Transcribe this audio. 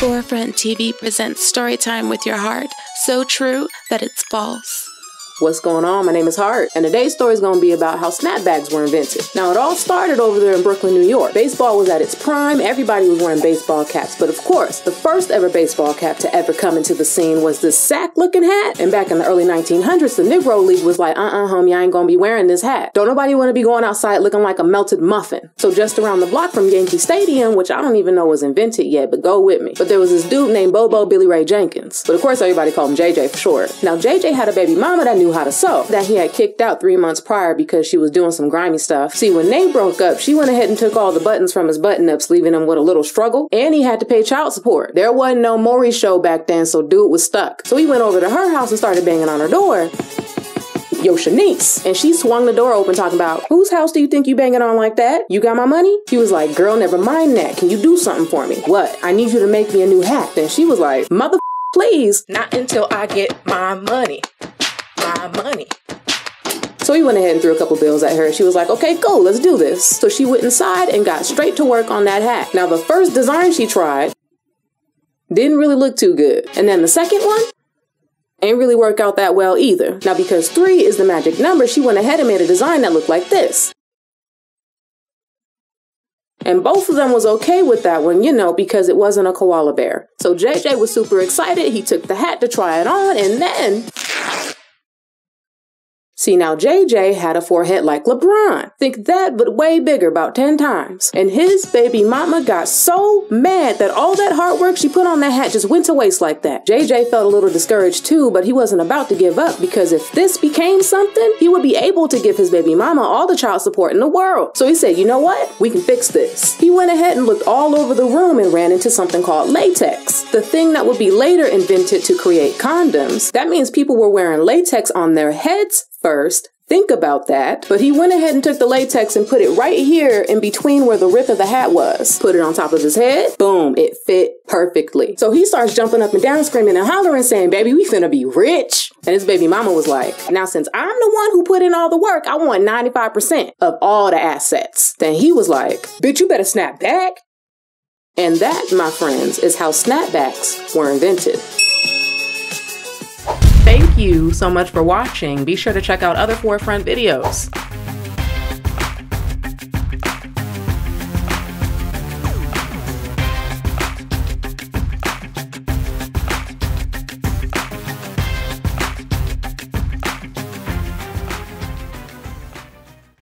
Forefront TV presents Storytime with your heart, so true that it's false. What's going on? My name is Hart, and today's story is going to be about how snapbacks were invented. Now, it all started over there in Brooklyn, New York. Baseball was at its prime. Everybody was wearing baseball caps. But of course, the first ever baseball cap to ever come into the scene was this sack-looking hat. And back in the early 1900s, the Negro League was like, homie, I ain't going to be wearing this hat. Don't nobody want to be going outside looking like a melted muffin. So just around the block from Yankee Stadium, which I don't even know was invented yet, but go with me. But there was this dude named Bobo Billy Ray Jenkins. But of course, everybody called him JJ for short. Now, JJ had a baby mama that knew how to sew, that he had kicked out 3 months prior because she was doing some grimy stuff. See, when they broke up, she went ahead and took all the buttons from his button-ups, leaving him with a little struggle, and he had to pay child support. There wasn't no Maury show back then, so dude was stuck. So he went over to her house and started banging on her door. Yo, Shanice. And she swung the door open talking about, whose house do you think you banging on like that? You got my money? He was like, girl, never mind that. Can you do something for me? What? I need you to make me a new hat. Then she was like, mother, please. Not until I get my money. My money. So he went ahead and threw a couple bills at her. She was like, okay, cool, let's do this. So she went inside and got straight to work on that hat. Now, the first design she tried didn't really look too good. And then the second one ain't really work out that well either. Now, because 3 is the magic number, she went ahead and made a design that looked like this. And both of them was okay with that one, you know, because it wasn't a koala bear. So JJ was super excited. He took the hat to try it on, and then... See, now JJ had a forehead like LeBron. Think that, but way bigger, about 10 times. And his baby mama got so mad that all that hard work she put on that hat just went to waste like that. JJ felt a little discouraged too, but he wasn't about to give up, because if this became something, he would be able to give his baby mama all the child support in the world. So he said, you know what? We can fix this. He went ahead and looked all over the room and ran into something called latex, the thing that would be later invented to create condoms. That means people were wearing latex on their heads first. Think about that. But he went ahead and took the latex and put it right here in between where the rip of the hat was. Put it on top of his head. Boom, it fit perfectly. So he starts jumping up and down, screaming and hollering, saying, baby, we finna be rich. And his baby mama was like, now since I'm the one who put in all the work, I want 95% of all the assets. Then he was like, bitch, you better snap back. And that, my friends, is how snapbacks were invented. Thank you so much for watching. Be sure to check out other Forefront videos.